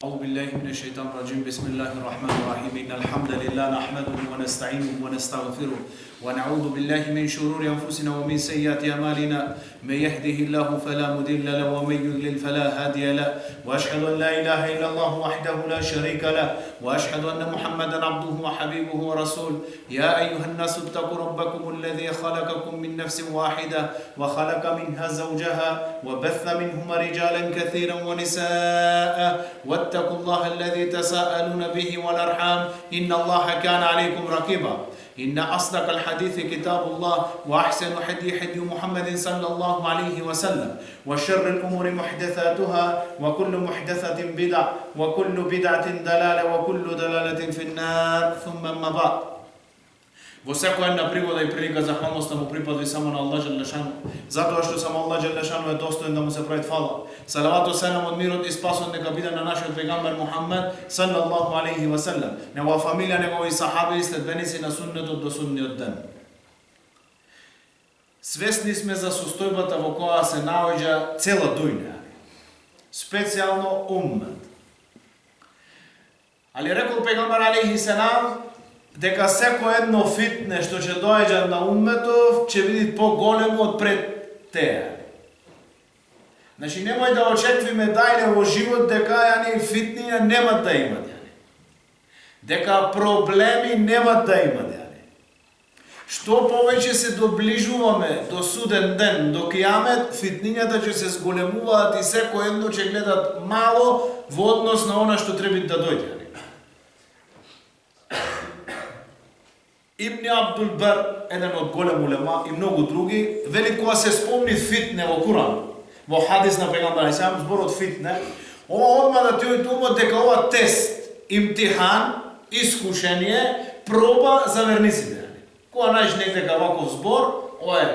أعوذ بالله من الشيطان الرجيم بسم الله الرحمن الرحيم إن الحمد لله نحمده ونستعينه ونستغفره ونعوذ بالله من شرور أنفسنا ومن سيئات أعمالنا من يهده الله فلا مضل له ومن يضلل فلا هادي له وأشهد أن لا إله إلا الله وحده لا شريك له وأشهد أن محمدا عبده وحبيبه ورسوله يا أيها الناس اتقوا ربكم الذي خلقكم من نفس واحدة وخلق منها زوجها وبث منهما رجالا كثيرا ونساء واتقوا الله الذي تساءلون به والأرحام إن الله كان عليكم رقيبا إن أصدق الحديث كتاب الله وأحسن حدي محمد صلى الله عليه وسلم وشر الأمور محدثاتها وكل محدثة بدعة وكل بدعة ضلالة وكل ضلالة في النار ثم أما بعد. Во секоја една пригода и прилика захвалноста му припадува само на Аллах Джелешану, затоа што само Аллах Джелешану е достоен да му се прави фала. Салавату селам од мирот и спасот нека биде на нашиот пегамбер Мухаммед саллаллаху алейхи ва саллем, негова фамилија, негови сахаби и следбеници на суннетот до судниот ден. Свесни сме за состојбата во која се наоѓа цела дуња, специјално уммет. Али рекол пегамбер алейхи селам дека секој едно фитне што ќе доаѓа на умметов ќе биде поголемо од пред теа. Значи немој да очекуваме дајле во живот дека фитнија нема да имат, дека проблеми нема да имат. Што повеќе се доближуваме до суден ден, до кијамет, фитнињата ќе се зголемуваат и секој едно ќе гледат мало во однос на она што треба да дојде. Ибн Абдул Бар, еден од голем улема и многу други, вели кога се спомни фитне во Куран, во хадис на пегамберот сам зборот фитне, ова одма да ти оди умот дека ова тест, имтихан, искушение, проба за верниците. Кога најдеш некој ваков збор, ова е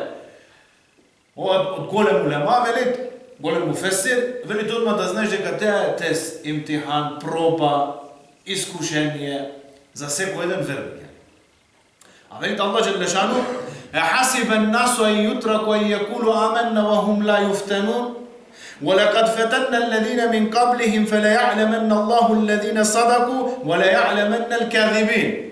од голем улема, вели голем муфесир, вели одма да знаеш дека теа е тест, имтихан, проба, искушение за секој еден верник. А велит Аллах Джелешану: "Ахасиба ан-насу ан ютраку ан якулу аманна ва хум ла юфтанун ва лaqad фатанна алладhina min qablihim фала я'ламанна Аллаху алладhina садаку ва ла я'ламанна ал-каذибин."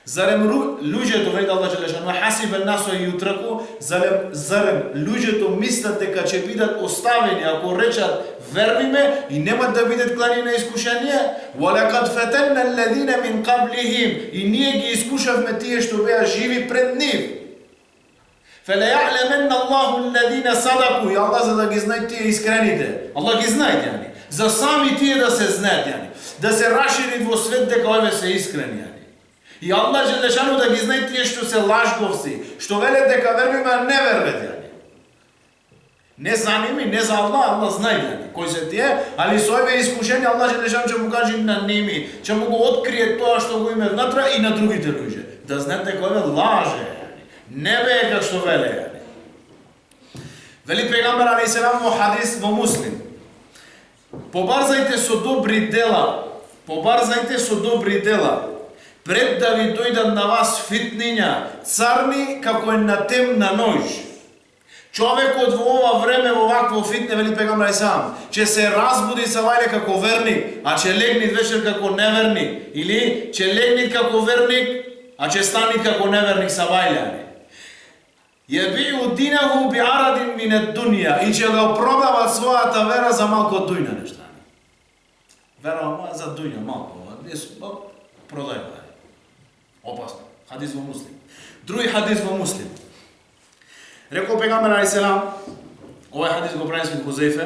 Зарем луѓето, велит Аллах Джелешану, "Ахасиба ан-насу ан ютраку", зарем луѓето мислат дека ќе бидат оставени ако речат вервиме и нема да бидат клани на искушение. وَلَقَدْ فَتَنَّا الَّذِينَ مِنْ قَبْلِهِمْ И ние ги искушавме тие што беа живи пред нив. فَلَيَعْلَمَنَّ اللَّهُ الَّذِينَ صَدَقُوا И Аллах за да ги знае тие искрените. Аллах ги знае, за сами тие да се знаат, да се расширит во свет дека овие се искрени. И Аллах Джелешану да ги знае тие што се лажговци, што велат дека вервиме, а не верват. Не за ними, не за Аллах, Аллах знае кои се тие, али со овие искушенија Аллах Джелешану ќе му каже на ними, ќе му го открие тоа што го има внатра и на другите луѓе. Да знаат дека овие лаже, не бе како што веле. Вели пегамбер алейхиссалам во хадис во Муслим: побарзајте со добри дела, побарзајте со добри дела, пред да ви дојдат на вас фитниња, царни како една темна ноќ. Човекот во ова време, во вакво фитне, вели пегамбер алейхиссалам, ќе се разбуди савајле како верник, а ќе легни вечер како неверник, или ќе легни како верник, а ќе стани како неверник савајле. Јабиу динаху би арадин мин ад-дуња И ќе го продават својата вера за малку од дуња нешта. Вера за дуња малку, продајува. Опасно. Хадис во Муслим. Други хадис во Муслим. Рекол пегамбер алейхиссалам, овој хадис го преноси Хузаифе,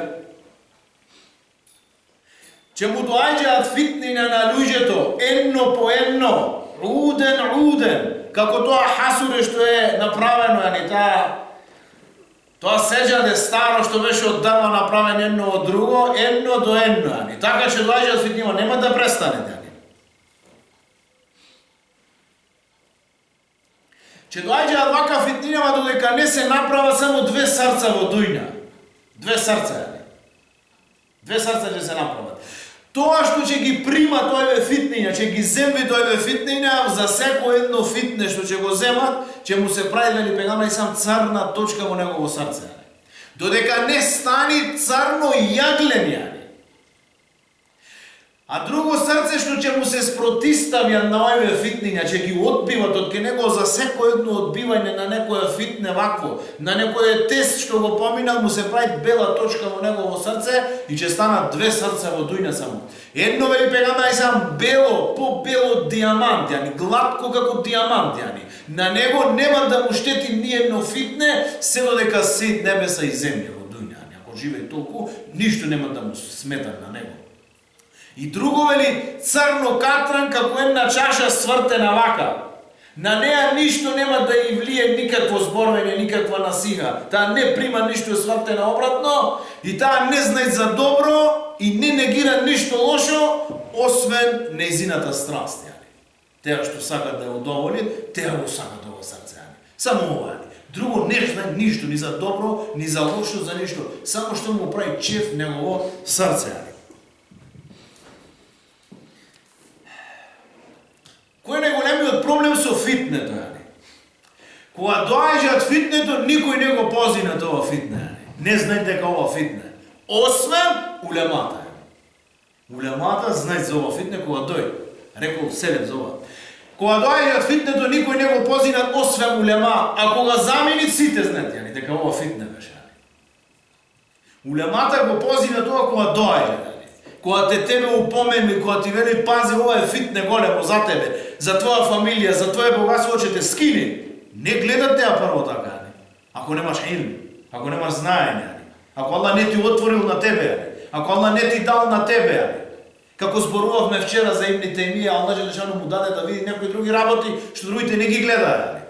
че му доаѓаат фитниња на луѓето едно по едно, уден, како тоа хасуре што е направено, тоа сеџаде старо што беше од дрво направено едно од друго, едно до едно, така че доаѓаат фитниња, нема да престане. Че доаѓаат вака фитнињава додека не се направа само две срца во дуња. Две срца. Две срца ќе се направат. Тоа што ќе ги прима тоеве фитниња, ќе ги земви тоеве фитниња, за секој едно фитне што ќе го земат, ќе му се прави, вели пегамбер сам, царна точка во негово срце. Додека не стани царно јаглен. А друго срце што ќе му се спротиставија на овие фитниња, ќе ги одбиват од ке него за секој едно одбивање на некоја фитне вакво, на некој тест што го поминал, му се прави бела точка во негово срце и ќе станат две срца во дујна само. Едно вели пегамбер сам бело, по-бело од диамант, јани, гладко како диамант, јани. На него нема да му штети ни едно фитне, се додека сит небеса и земја во дујна. Ако живее толку, ништо нема да му смета на него. И друго вели црно катран како една чаша свртена вака. На неа ништо нема да и влие никакво зборвење, никаква насига. Таа не прима ништо свртена обратно и таа не знае за добро и не негира ништо лошо, освен нејзината страст. Теа што сака да ја удоволи, теа го сака тоа срце. Само ова. Друго не знае ништо, ни за добро, ни за лошо, за ништо. Само што му прави чеф негово срце. Кој е најголемиот проблем со фитнето, Кога доаѓаат фитнето, никој не го пози на тоа фитне, Не знае дека ова фитне. Освен улемата. Улемата знае за ова фитне кога дојде. Рекол Селев за ова. Кога доаѓаат фитнето, никој не го позина освен улема, а кога замени сите знаат, дека ова фитне беше. Улемата го позина тоа кога доаѓа. Кога тебе упомени, кога ти вели пази, ова е фитне големо за тебе, за твоја фамилија, за твое богатство, ќе те скини. Не гледат теа прво така, Ако немаш илм, ако немаш знаење, ако Аллах не ти отворил на тебе, ако Аллах не ти дал на тебе. Како зборувавме вчера за Ибн Тајмија, Аллах џелешану му даде да види некои други работи што другите не ги гледаат.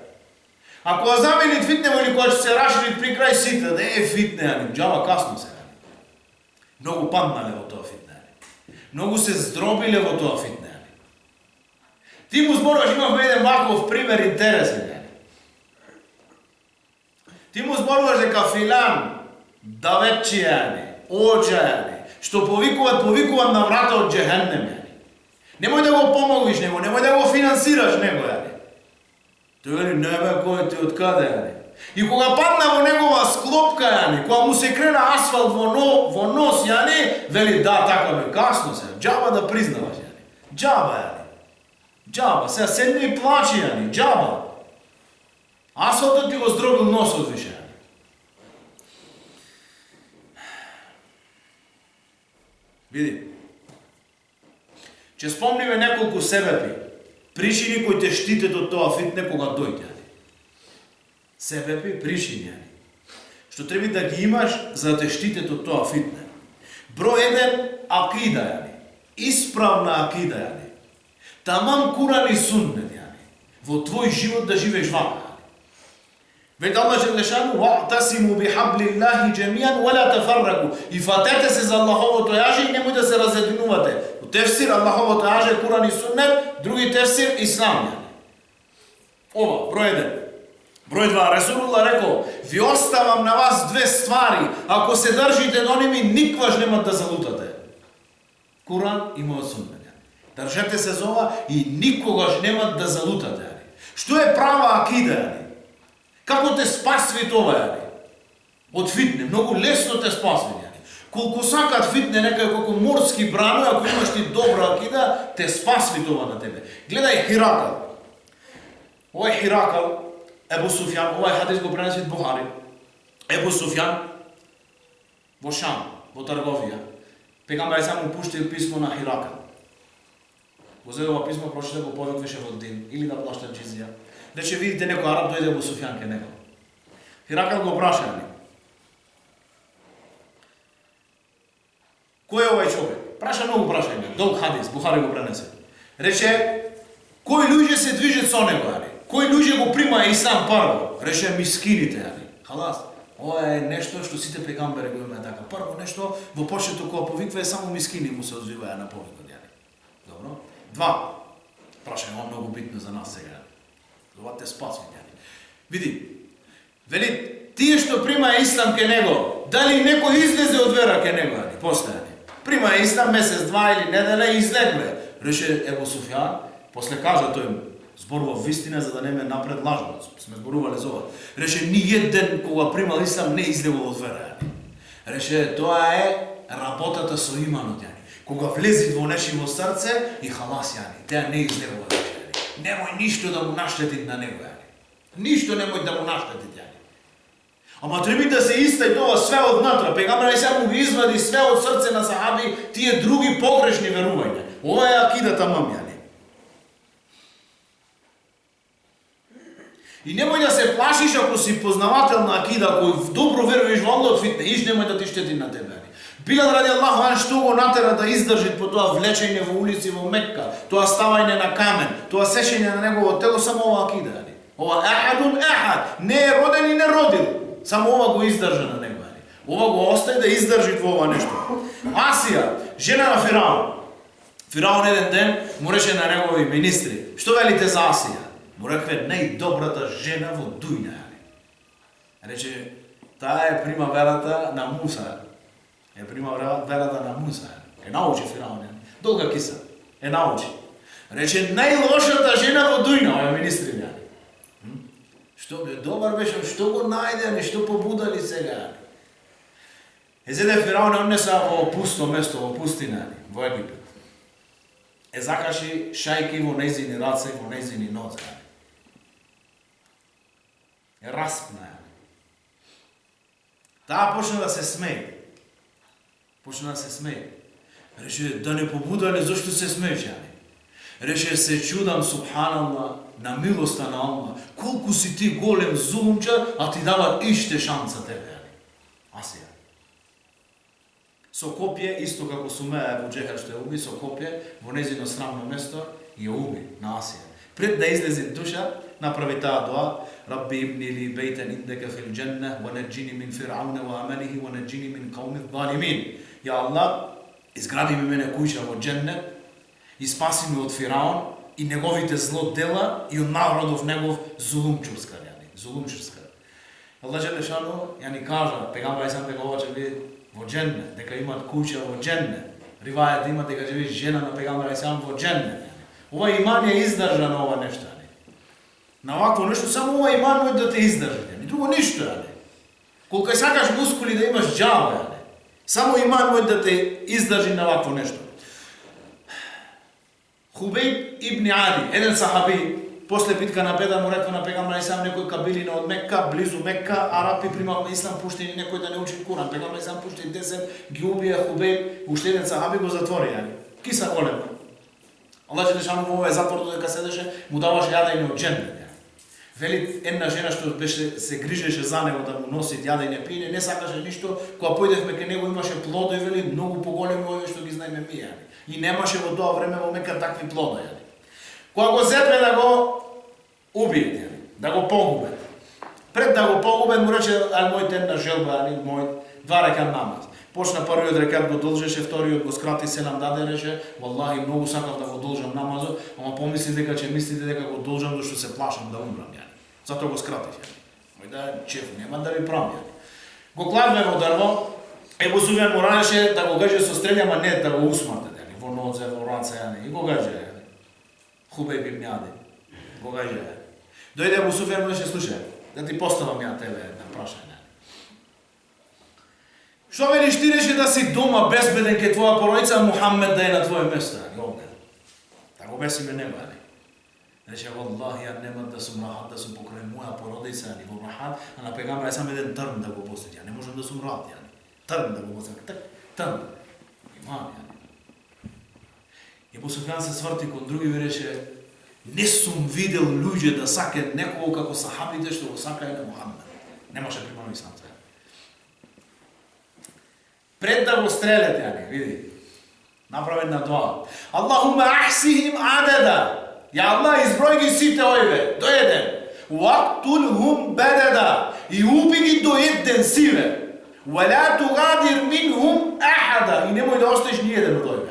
Ако заменит фитне или кога ќе се раширит при крај сите, да е фитне, џаба касно се. Многу паднале во тоа фитне. Многу се здробиле во тоа фитне. Ти му зборуваш, имавме еден ваков пример интересен. Ти му зборуваш дека филан, давечија, оџа, што повикуваат на врата од џехеннем. Немој да го помогнеш него, немој да го финансираш него. Тој вели, не бе, кој ти од каде? И кога падна во негова склопка, кога му се крена асфалт во нос, вели, да, така бе, касно се, џаба да признаваш, џаба, џаба, сега седне и плачи, џаба. Асфалтот ти го здробил носот више. Види, ќе спомниме неколку себепи, причини кои те штитат од тоа фитне кога дојде. Себепи, причини, што треба да ги имаш за да те штитат од тоа фитне. Број 1, акида, исправна акида, тамам Куран и Суннет, во твој живот да живееш вака. Веќе Аллах џелешану ваътасиму бихаблиллахи џемијан вала тафарраку. И фатете се за Аллаховото јаже и немој да се разединувате. У тефсир Аллаховото јаже Куран и Суннет, други тефсир Ислам. Ова, број 1. Број 2. Расулуллах рекол: ви оставам на вас две ствари, ако се држите до ними, никваш нема да залутате. Куран и мојот Суннет. Држете се за ова и никогаш нема да залутате. Што е права акида? Како те спасви тоа, Од фитне, многу лесно те спасви, Колку сакат фитне, некај како морски брано, ако имаш ти добра акида, те спасви тоа на тебе. Гледај Хиракал. Овој Хиракал, Ебу Суфјан, овој хадис го пренеси Бухари. Ебу Суфјан, во Шам, во трговија. Пегамбер само пушти писмо на Хиракал. Го зеде ова писмо, прочита го повикваше во дин, или да плашта џизија. Рече, видите, некој араб дојде во Суфјан ке него. Хиракал го праша, кој е овај човек? Праша многу прашања, долг хадис, Бухари го пренесе. Рече, кои луѓе се движат со него, Кои луѓе го прима Ислам прво? Рече, мискините, Халас. Ова е нешто што сите пегамбери го имаат така. Прво нешто, во почетот кога повиква е само мискини му се озвиваја на повикот. Добро? 2. Прашање, многу битно за нас сега. Ова те спасви. Види, вели, тие што прима Ислам ке него, дали некој излезе од вера ке него, после. Прима Ислам месец, 2 или неделя и излегле. Реше Ебу Суфјан, после кажа тој зборува вистина за да не ме напред лажба. Сме зборувале за ова. Реше ни еден кога примал Ислам не излегол од вера. Реше тоа е работата со иманот. Кога влези во нешиво срце и халас, јани, теа не изнервува веќе, јани. Немој ништо да му наштети на него, јани. Ништо немој да му наштети, јани. Ама треба да се истај тоа све однатра. Пегамбер му ги извади све од срце на сахаби тие други погрешни верувања. Ова е акидата мамјани. И немој да се плашиш ако си познавател на акида, кој добро веруваш во Аллах, иш немој да ти штети на тебе. Билал ради Аллаху ан што го натера да издржи по тоа влечење во улици во Мекка, тоа ставање на камен, тоа сечење на негово тело, само ова акида. Ова ахадун ахад, не е роден и не родил. Само ова го издржа на него. Ова го остај да издржи во ова нешто. Асија, жена на Фираун. Фираун еден ден му рече на негови министри: "Што велите за Асија?" Му рекве: "Најдобрата жена во дуња." Рече: "Таа е примаверата на Муса." Е примаверата на Муса. Е научи Фираун. Долга киса. Е научи. Рече: "Најлошата жена во дуња." Ова министри. Што бе, добар беше, што го најде, што побудали сега. Зеде Фираун однеса во пусто место, во пустина, во Египет. Закаши шајки во нејзини раце, во нејзини нозе. Распна. Таа почна да се смее. Рече: "Да не побудале, зошто се смееш?" Рече: "Се чудам, субханаллах, на милоста на Аллах, колку си ти голем зулумчар, а ти дава иште шанса тебе." Асија. Со копје, исто како Сумеја Абу Џехел што ја уби, со копје во незино срамно место ја уби на Асија. Пред да излезе душа, направи таа дуа: "Рабби ибни ли бейтен индека фил џенне, ва наџини мин фирауне ва амелихи, ва наџини мин кауми залимин." Ја Аллах, изгради ми мене куќа во џеннет и спаси ме од Фираун и неговите зло дела и од народов негов зулумчурска. Аллах Желешану ја ни кажа, пегамбар сам дека ова ќе биде во џеннет, дека имат куќа во џеннет. Ривајат има дека ќе биде жена на пегамбар сам во џеннет. Ова иман е издржа на ова нешто. На вакво нешто само ова иман може да те издржи, ни друго ништо. Колку сакаш мускули да имаш џаба, само иман може да те издржи на вакво нешто. Хубейб ибн Али, еден сахаби, после битка на Бедр му реква на пегамбар сам некој кабилина од Мекка, близу Мекка, арапи примал ислам, пуштени некој да не учи Куран. Пегамбар сам пуштени 10, ги убија Хубейб, уште еден сахаби го затвори. Киса голема. Аллах Желешану во овој затвор додека седеше, му даваше јадење од џеннет. Вели една жена што беше се грижеше за него да му носи јадење пиење, не сакаше ништо, кога појдевме кај него имаше плодови, вели многу поголеми овие што ги знаеме ми. И немаше во тоа време во Мека такви плодови. Кога го зетве да го убијат, да го погубат. Пред да го погубат му рече: "Ал мојте една желба, мој 2 рекат намаз." Почна првиот рекат го должеше, вториот го скрати, селам даде, рече: "Валлахи многу сакав да го должам намазот, ама помислив дека ќе мислите дека го должам зашто се плашам да умрам, затоа го скратив." Мој да чеф, нема да ви правам. Го кладме во дрво, Ебу Суфјан му ранеше да го гаже со стрелја, ама не да го усмрте, во нозе, во раце, и го гаже. Хубейб ибн Ади, го гаже. Дојде Ебу Суфјан му рече: "Слушај, да ти поставам ја тебе на прашање. Што велиш ти, рече, да си дома безбеден ке твоја породица, Мухаммед да е на твое место?" Да го бесиме него. Рече: "Валлахи, ја нема да сум рахат, да сум покрај моја породица, во рахат, а на пегамбар сам еден трн да го посеќа. Не можам да сум рахат, трн да го посеќа. Трн. Имам, Ебу Суфјан се сврти кон други и рече: "Не сум видел луѓе да сакаат некого како сахабите што го сакаат на Мухаммед." Немаше примано ислам. Пред да го стрелят, види, направи една дуа: "Аллахума ахсихим адада." Ја Аллах, изброј ги сите овие до еден. "Вактулхум бадада." И уби ги до еден сиве. "Вала тугадир минхум ахада." И немој да оставиш ни еден од овие.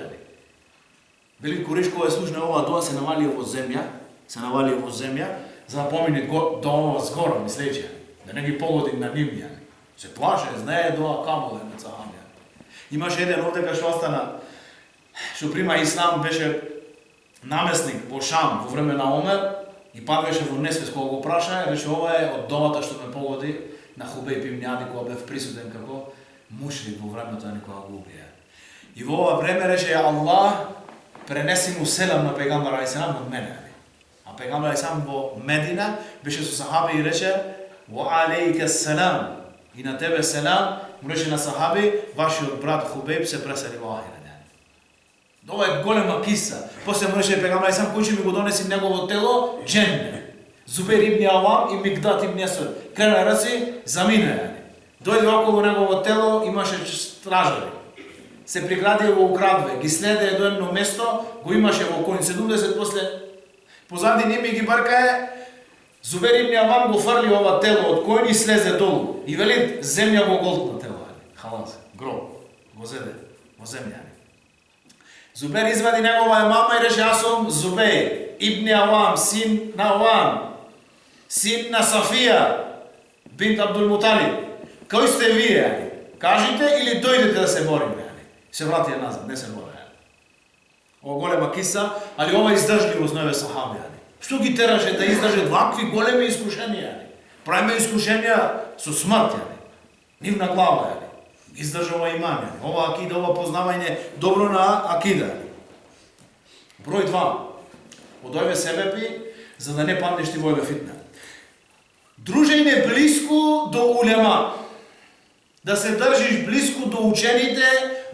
Вели Куриш кога е слушна ова дуа, се навалија во земја, за да помине до ова згора, мислејќи, да не ги погоди на нив. Се плаше, знае дуа камоле на цахамија. Имаше еден овдека што остана, што прима ислам, беше намесник во Шам во време на Омер и падвеше во несвест кога го праша, рече: "Ова е од довата што ме погоди на Хубейб ибн Ади кога бев присутен како мушрик во времето на кога го убија." И во ова време рече Аллах, пренеси му селам на пегамбар алейхиссалам од мене. А пегамбар алейхиссалам во Медина беше со сахаби и рече: "Ва алейка селам", и на тебе селам, му рече на сахаби: "Вашиот брат Хубейб се пресели во ахирет." Ова е голема киса. После му рече пегамбар алейхиссалам: "Кој ќе ми го донеси негово тело?" Дженне. Зубер ибн Авам и Мигдат ибн Асвад крена раци замина. Дојде околу негово тело, имаше стражари. Се приградија во градове, ги следеја до едно место, го имаше во околу 70, после позади ними ги баркае, Зубер ибн Авам го фрли ова тело од кој и слезе долу. И вели: "Земја го голтна тело." Халас, гроб, го зеде, во земја. Зубер извади негова мама и рече: "Аз сум Зубер ибн Авам, син на Авам, син на Сафија бинт Абдул Муталиб. Кој сте вие? Кажите или дојдете да се бориме?" Се вратија назад, не се борија. Ова голема киса, али ова издржливост на овие сахаби. Што ги тераше да издржат вакви големи искушенија? Правиме искушенија со смрт. Нивна глава. Издржа ова иман. Ова акида, ова познавање добро на акида. Број 2. Од овие себепи, за да не паднеш ти во овие фитна. Дружење блиску до улема. Да се држиш блиску до учените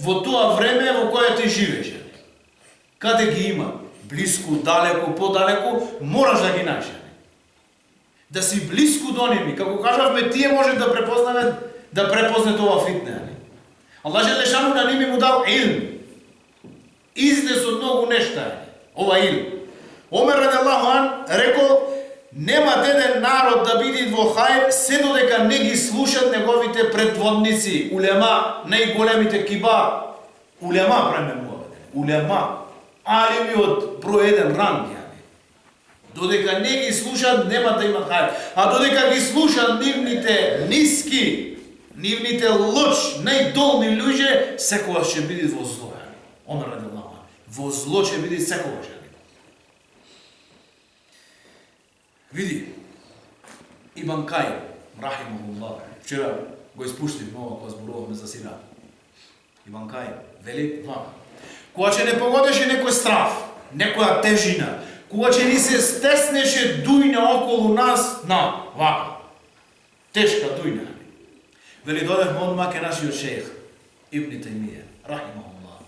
во тоа време во кое ти живееш. Каде ги има? Блиску, далеку, подалеку, мораш да ги најдеш. Да си блиску до ними. Како кажавме, тие може да препозне ова фитне. Аллах Желешану на ними му дал илм. Изнес од многу нешта. Ова илм. Омер раδιјаллаху ан рекол: "Нема еден народ да биде во хајр се додека не ги слушат неговите предводници, улема, најголемите кибар." Улема премемувате. Улема. Алими од број 1 ранг. Додека не ги слушат, нема да имат хајр. А додека ги слушат нивните ниски, нивните лоч, најдолни луѓе, секогаш ќе биде во зло. Омер раδιјаллаху ан. Во зло ќе биде секогаш. Види, Ибн Кајим, рахимахуллах, вчера го испуштив нова кога зборувавме за сира. Ибн Кајим вели вака: кога ќе не погодеше некој страф, некоја тежина, кога ќе ни се стеснеше дујна околу нас, вака, тешка дујна. Вели, додевме одма ке нашиот шејх, Ибн Тајмија, рахимахуллах.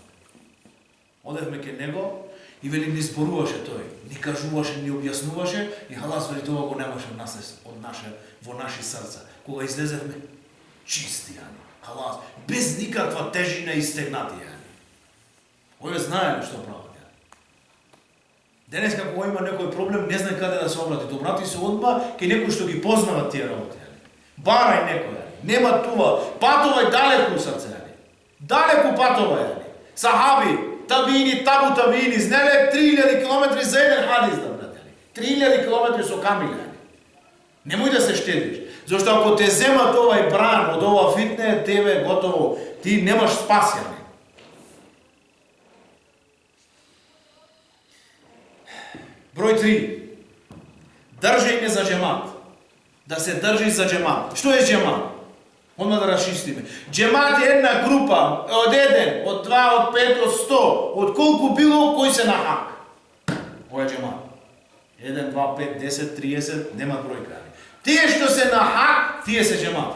Одевме ке него, и вели ни зборуваше тој, ни кажуваше, ни објаснуваше, и халас вели тоа го немаше во наши срца. Кога излезевме, чисти, халас, без никаква тежина и стегнати. Овие знаеле што прават. Денес како има некој проблем, не знае каде да се обрати. Обрати се одма кај некој што ги познава тие работи. Барај некој, нема това, патувај далеку срце. Далеку патувај. Сахаби, табини, табу табини, знеле 3000 км за еден хадис да братели. 3000 км со камиле. Немој да се штедиш. Зашто ако те земат овај бран од ова фитне, тебе готово, ти немаш спасјане. Број 3. Држење за джемат. Да се држи за джемат. Што е джемат? Одма да расчистиме. Джемат е една група, од 1, од 2, од 5, од 100, од колку било кој се на хак. Ова е джемат. 1, 2, 5, 10, 30, нема бројка. Тие што се на хак, тие се джемат.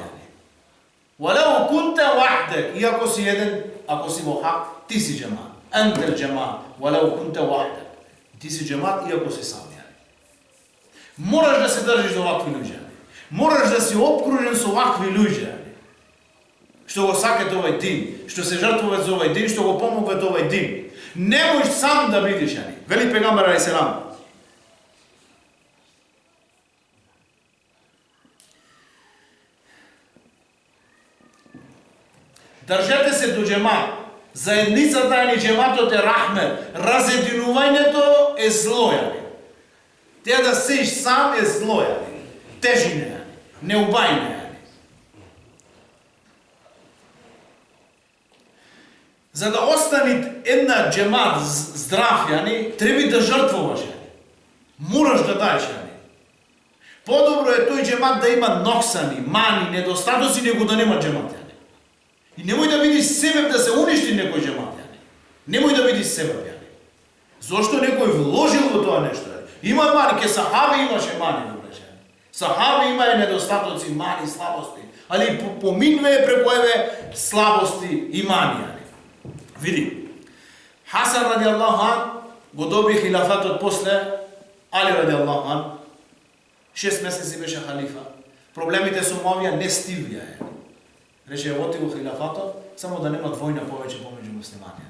Валеу кунте вахдек, и ако си еден, ако си во хак, ти си джемат. Ентел джемат, валеу кунте вахдек. Ти си джемат, и ако си сам. Мораш да се држиш до вакви луѓе. Мораш да си обкружен со вакви луѓе. Што го сакат овај дин, што се жртвуваат за овај дин, што го помогат овај дин. Не можеш сам да бидеш, вели пегамбар алейхиселам. Држете се до джемат. Заедницата ни джематот е рахмет. Разединувањето е зло. Теја да сеиш сам е зло. Тежине. Неубајне. За да остани една джемат здрав, треба да жртвуваш. Мораш да даеш. Подобро е тој джемат да има ноксани, мани, недостатоци, него да нема джемат. И немој да видиш себе да се уништи некој джемат. Немој да бидиш себеб, јани. Зошто некој вложил во тоа нешто? Има мани, ке сахаби имаше мани, добрежени. Сахаби имаја недостатоци, мани, слабости. Али поминве преку еве слабости и мани, јани. Види, Хасан ради Аллаху ан го доби хилафатот после Али ради Аллаху ан. 6 месеци беше халифа. Проблемите со Муавија не стивија. Рече, оти го хилафатот, само да нема војна повеќе помеѓу муслимани.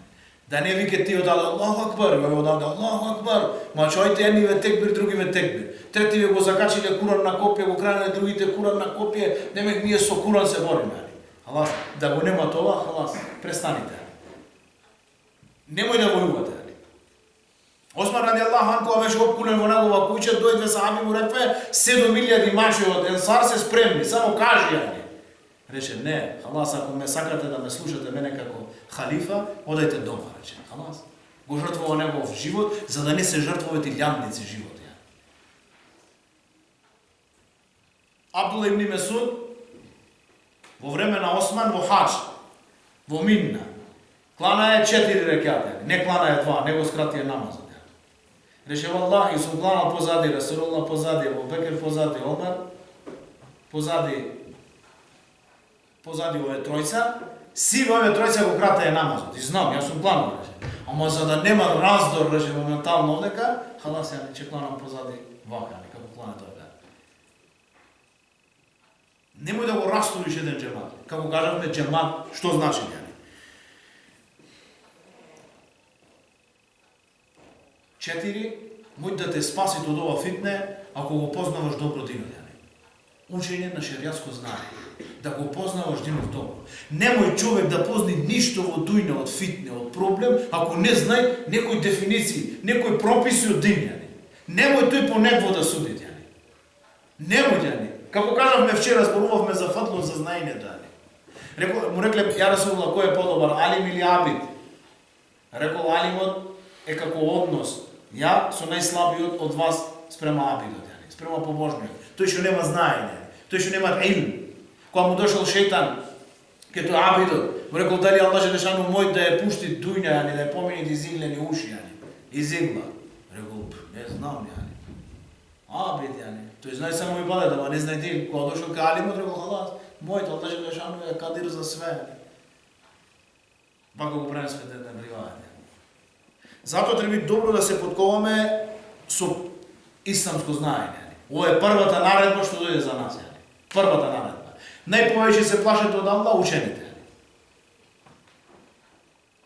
Да не вике ти одаде Аллаху акбар, ја одаде Аллаху акбар. Ма чојте едни ве текбир, други ве текбир. Трети ве го закачиле Куран на копие, го кранале другите Куран на копие, немек ние со Куран се бориме. Халас, да го нема тоа, халас, престаните. Немој да војувате. Осман ради Аллаху ан кога беше опкунен во негова куќа, дојде сахаби му рекве 7000 мачи од Енсар се спремни, само кажи јани. Рече, не, халас, ако ме сакате да ме слушате мене како халифа, одајте дома, рече, халас. Го жртвува негов живот, за да не се жртвувате лјандници живот. Абдула ибн Месуд, во време на Осман, во Хадж, во Минна, клана е 4 рекјата, не клана е 2, него скратија намазот. Рече, Валлахи, сум кланал позади, Расулуллах позади, Абу Бекер позади, Омар позади ове тројца, си ове тројца го кратеја намазот. И знам, јас сум кланал, рече. Ама за да нема раздор, рече, моментално овдека, халас ја че кланам позади вака, како кланат овде. Немој да го растуриш еден джемат. Како кажавме, джемат, што значи ја? 4. Мој да те спаси од ова фитне, ако го познаваш добро динот. Учење на шеријатско знание. Да го познаваш динот добро. Немој човек да позни ништо во дујна од фитне, од проблем, ако не знај некои дефиниции, некои прописи од дин. Немој тој по него да суди. Немој, јани. Како кажавме вчера, зборувавме за фатлот, за знаењето. Му рекле, ја Расулуллах, кој е подобар, алим или абид? Рекол, алимот е како однос. Ја со најслабиот од вас спрема абидот, спрема побожниот. Тој што нема знаење, тој што нема илм. Кога му дошол шејтан, ке тој абидот, му рекол дали Аллах Желешану мој да ја пушти дујна, да ја помени изиглени уши, изигла. Рекол, не знам, абид, тој знае само ибадет, ама не знае дин. Кога дошол ка алимот, рекол, халас, мојот Аллах Желешану е кадир за све. Пака го пренесве ден ривајат. Затоа треба добро да се подковаме со исламско знаење. Ова е првата наредба што дојде за нас. Првата наредба. Најповеќе се плашете од Аллах учените.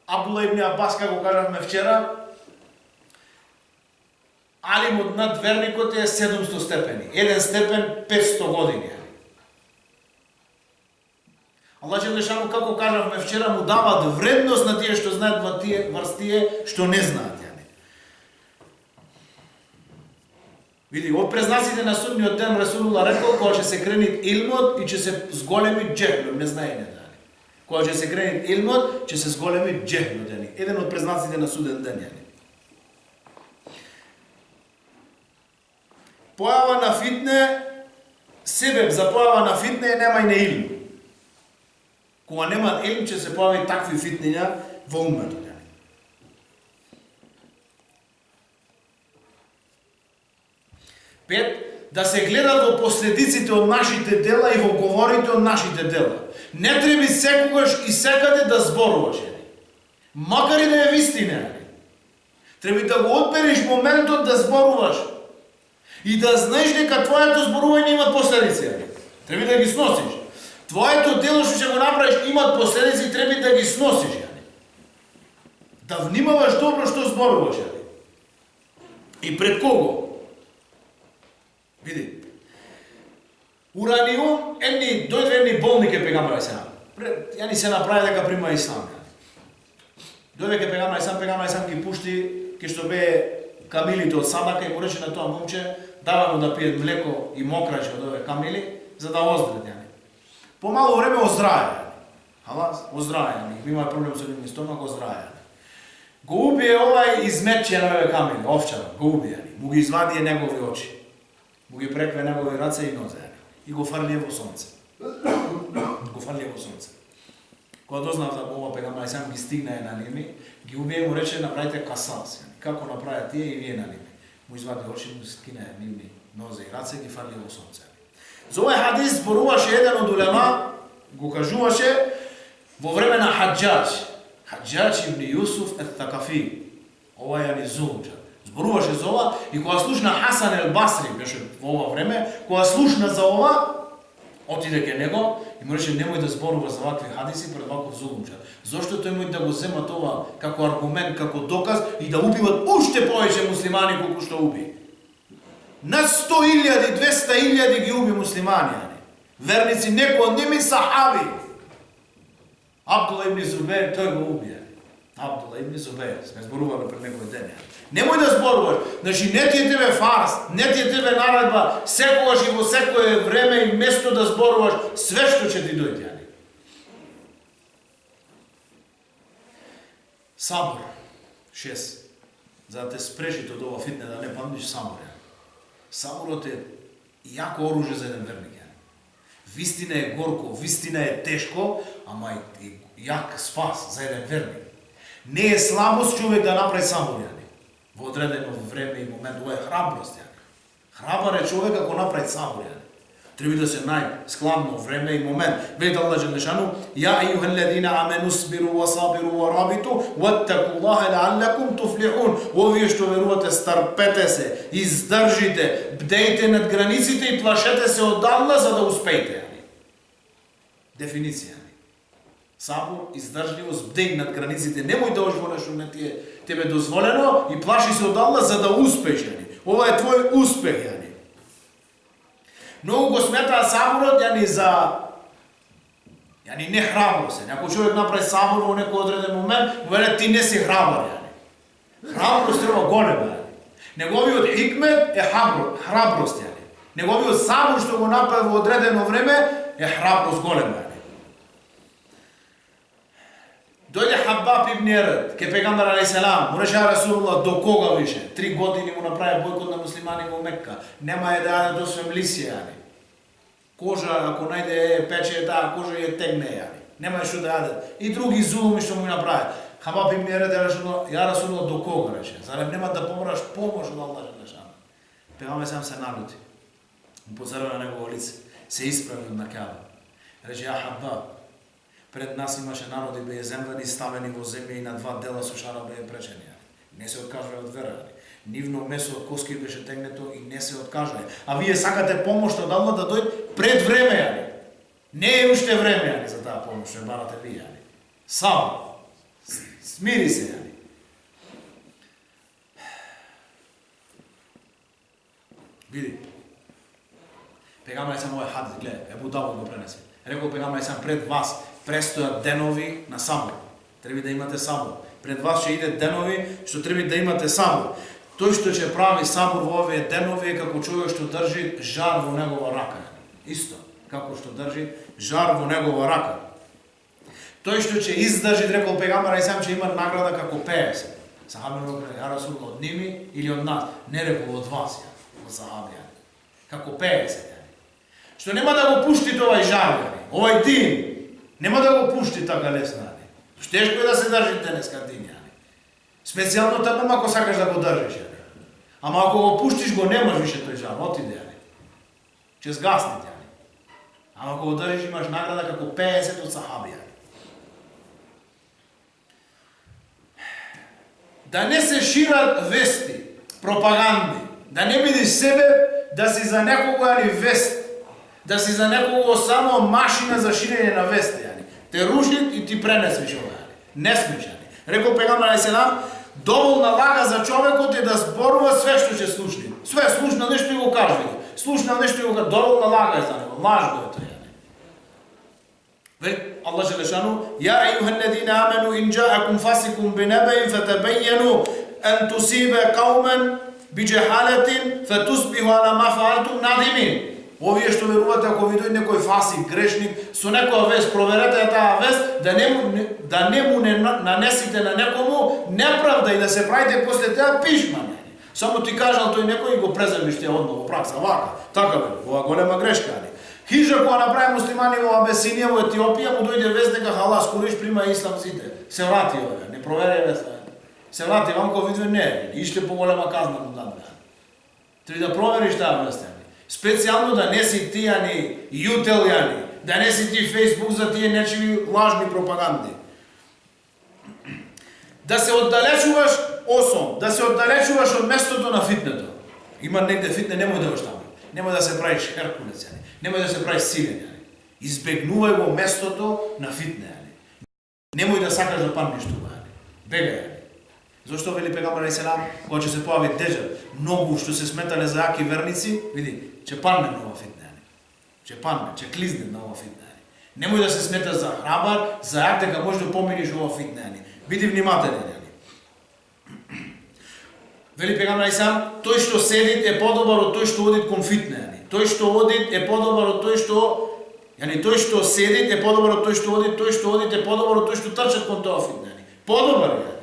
Абдула ибн Абас, како кажавме вчера, алимот над верникот е 700 степени. Еден степен 500 години. Аллах Желешану, како кажавме вчера, му дават вредност на тие што знаат врз тие што не знаат. Види, од презнаците на судниот ден Расулуллах рекол, кога ќе се кренит илмот и ќе се зголеми џехлот, не знаење. Кога ќе се кренит илмот, ќе се зголеми џехлот. Еден од презнаците на суден ден. Појава на фитне, себеб за појава на фитне е немај не илм. Кога нема илм, ќе се појави такви фитнења во умметот. 5. Да се гледа во последиците од нашите дела и во говорите од нашите дела. Не треба секогаш и секаде да зборуваш. Макар и да е вистина. Треба да го одбереш моментот да зборуваш. И да знаеш дека твоето зборување има последици. Треба да ги сносиш. Твоето дело што ќе го направиш имат последици и треба да ги сносиш. Да внимаваш добро што зборуваш. И пред кого? Види. Ураниум, дојде едни болни ке пегамбар алейхиссалам. Ја ни се направи дека прима ислам. Дојде ке пегамбар алейхиссалам ги пушти ке што бе камилите од садака и му рече на тоа момче, дава му да пие млеко и мокраче од овие камили за да оздраве. Помало време оздраве. Халас, оздраве. Има проблем со нивниот стомак, оздраве. Го убие овај изметче на овие камили, овчар, го убие. Му ги извади негови очи. Му ги прекве негови раце и нозе и го фарли во сонце. Кога дознав за ова пегамбар сам ги стигна на ними, ги убие му рече направите касас. Како направи тие и вие на ними. Му извади очи, му скине нивни нозе и раце ги фарли во сонце. За овој хадис зборуваше еден од улема, го кажуваше во време на Хаджаџ. Хаджаџ ибн Јусуф ет-Такафи. Ова е Зулџа. Зборуваше за ова и кога слушна Хасан ел-Басри, беше во ова време, кога слушна за ова, отиде ке него и му рече немој да зборува за вакви хадиси пред ваков Зулџа. Зошто тој да го земат ова како аргумент, како доказ и да убиват уште повеќе муслимани колку што уби. Над 100.000, 200.000 ги уби муслимани. Верници, некој од ними сахаби. Абдула ибн Зубер, тој го убие. Абдула ибн Зубер, сме зборували пред некој ден. Немој да зборуваш, значи не ти е тебе фарс, не ти е тебе наредба, секогаш и во секое време и место да зборуваш све што ќе ти дојде. Сабор, 6. За да те спречи од ова фитне, да не памтиш сабор. Саборот е јако оружје за еден верник. Вистина е горко, вистина е тешко, ама и јак спас за еден верник. Не е слабост човек да направи сабор. Во одредено време и момент, ова е храброст. Храбар е човек ако направи сабор. Треба да се најскладно време и момент. Вели Аллах џелешану: "Ја ејухеллезина амену сбиру ва сабиру ва рабиту ваттакуллаха лааллакум туфлихун." Овие што верувате, старпете се, издржите, бдејте над границите и плашете се од Аллах за да успеете. Дефиниција. Сабор, издржливост, бдеј над границите. Немој да одиш во нешто не ти е тебе дозволено и плаши се од Аллах за да успееш. Ова е твој успех. Многу го сметаа саборот за не храброст. Ако човек направи сабор во некој одреден момент, веле ти не си храбар. Храброст треба голема. Неговиот хикмет е храброст. Неговиот сабор што го направи во одредено време е храброст голема. Дојде Хабаб ибн Ерет, ке пегамбар алейхиселам, му рече Расулуллах, до кога више? 3 години му направи бойкот на муслимани во Мекка. Нема е да јаде до свемлисија. Кожа, ако најде пече таа кожа ја тегне. Нема што да јаде. И други зулуми што му направи. Хабаб ибн Ерет ја Расулуллах, до кога рече? Зарем нема да помораш помош од Аллах џелешану? Пегамбар сам се налути. Му позарува на негово лице. Се исправи од накава. Рече: "Ја Хабаб, пред нас имаше народи беа землени, ставени во земја и на 2 дела со шара беа пречени. Не се откажува од вера. Нивно месо од коски беше тегнето и не се откажува. А вие сакате помош од Аллах да дојде пред време. Не е уште време за таа помош, не барате вие. Само. Смири се. Види. Пегамбар само е хадис, гледа, Ебу Давуд го пренесе. Рекол пегамбар сам пред вас престојат денови на сабор. Треба да имате сабор. Пред вас ќе иде денови што треба да имате сабор. Тој што ќе прави сабор во овие денови е како човек што држи жар во негова рака. Исто, како што држи жар во негова рака. Тој што ќе издржи, рекол пегамбар и сам ќе има награда како пеес. Сахаби рекол: "Ја Расул, од ними или од нас?" Не рекол од вас, од сахаби. Како пеес. Што нема да го пушти овај жар, овај дим. Нема да го пушти така лесно. Тешко е да се држи денеска дим. Специјално таму ако сакаш да го држиш. Ама ако го пуштиш го немаш више тој жар, отиде. Ќе згасне. Ама ако го држиш имаш награда како 50 од сахаби. Да не се шират вести, пропаганди. Да не бидеш себе да си за некого вест. Да си за некого само машина за ширење на вести. Те руши и ти пренесеш ова. Не смеш. Рекол пегамбар алейхиселам, доволна лага за човекот е да зборува све што ќе слушне. Све слушна нешто и го каже. Слушна нешто и го каже. Доволна лага е за него. Лаж го е тоа. Вели Аллах џелешану: "Ја ејухеллезина амену ин џаакум фасикум бинабаин фатабајјану ан тусиба қаумен биџахалатин фатусбиху ала ма фаалтум надимин." Овие што верувате, ако ви дојде некој фасик, грешник, со некоја вест, проверете таа вест, да не му нанесите на некому неправда и да се правите после теа пишма. Само ти кажал тој некој и го преземиш тие одма во пракса, вака. Така бе, ова голема грешка. Хижа која направи муслимани во Абесинија, во Етиопија, му дојде вест дека халас, Куриш прима ислам сите. Се врати ове, не провере вест. Се врати, вамко видве не, иште поголема казна му даде. Треба да провериш таа вест. Специјално да не си ти ани Ютел јани, да не си ти Фейсбук за тие нечиви лажни пропаганди. Да се оддалечуваш да се оддалечуваш од местото на фитнето. Има негде фитне, немој да оштава. Немој да се правиш Херкулес, немој да се правиш силен. Избегнувај го местото на фитне. Немој да сакаш да паднеш тука. Бегај. Зошто вели пегамбар алейхиссалам, кога ќе се појави деџал, многу што се сметале за јаки верници, види, ќе падне на ова фитне. Ќе падне, ќе клизне на ова фитне. Немој да се сметаш за храбар, за јак дека можеш да поминиш ова фитне. Биди внимателен. Вели пегамбар алейхиссалам, тој што седи е подобар од тој што оди кон фитне. Тој што оди е подобар од тој што тој што седи е подобар од тој што оди е подобар од тој што трчат кон тоа фитне. Подобар е.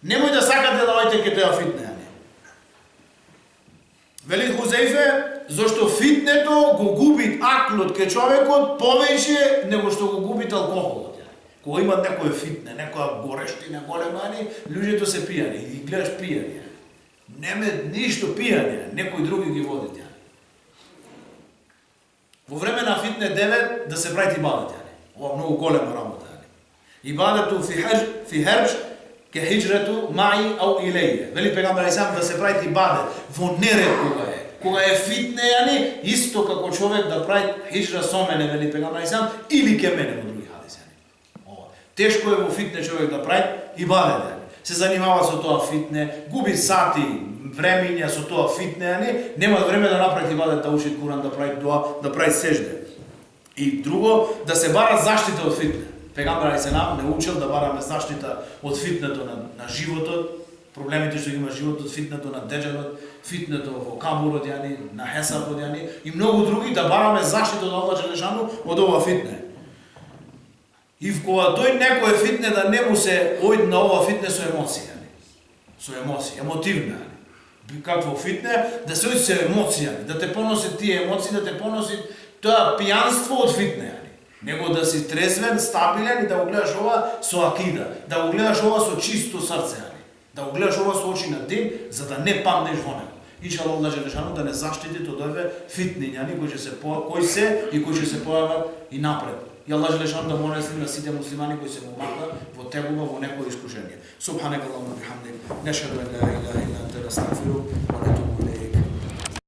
Немој да сакате да ојте ке тоа фитне. Вели Хузейфе, зашто фитнето го губи аклот ке човекот повеќе него што го губи алкохолот. Кога имат некој фитне, некоја горештина голема, луѓето се пијани и ги гледаш пијани. Неме ништо пијани, некој други ги води. Во време на фитне 9 да се прави ибадет. Ова многу голема работа. Ибадету фи херџ ке хиџрету маи ау илеје. Вели пегамбар алейхиссалам да се прави ибадет во неред кога е. Кога е фитне, исто како човек да прави хиџра со мене, вели пегамбар алейхиссалам, или ке мене во други хадиси. Тешко е во фитне човек да прави ибадет. Се занимава со тоа фитне, губи сати, времења со тоа фитне, нема време да направи ибадет, да учи Куран, да прави дуа, да прави сежде. И друго, да се бара заштита од фитне. Пегамбар алейхиссалам не учил да бараме заштита од фитнето на животот, проблемите што има животот, фитнето на деџалот, фитнето во кабурот, на хесабот, и многу други, да бараме заштита од Аллах Джелешану од ова фитне. И кога тој некој фитне да не му се ојде на ова фитне со емоција. Со емоција, емотивна. Какво фитне? Да се ојде со емоција, да те поноси тие емоции, да те поноси тоа пијанство од фитне. Него да си трезвен, стабилен и да го гледаш ова со акида, да го гледаш ова со чисто срце. Да го гледаш ова со очи на ден, за да не паднеш во него. Иншаллах Аллах Джелешану да не заштити од овие фитнињани кои ќе се појават и напред. И Аллах Джелешану да море на сите муслимани кои се момака во тегуба во некој искушение. Субханакаллахумма бихамдик, нешхаду ан ла илаха илля анта, настагфирук ва натубу илейк.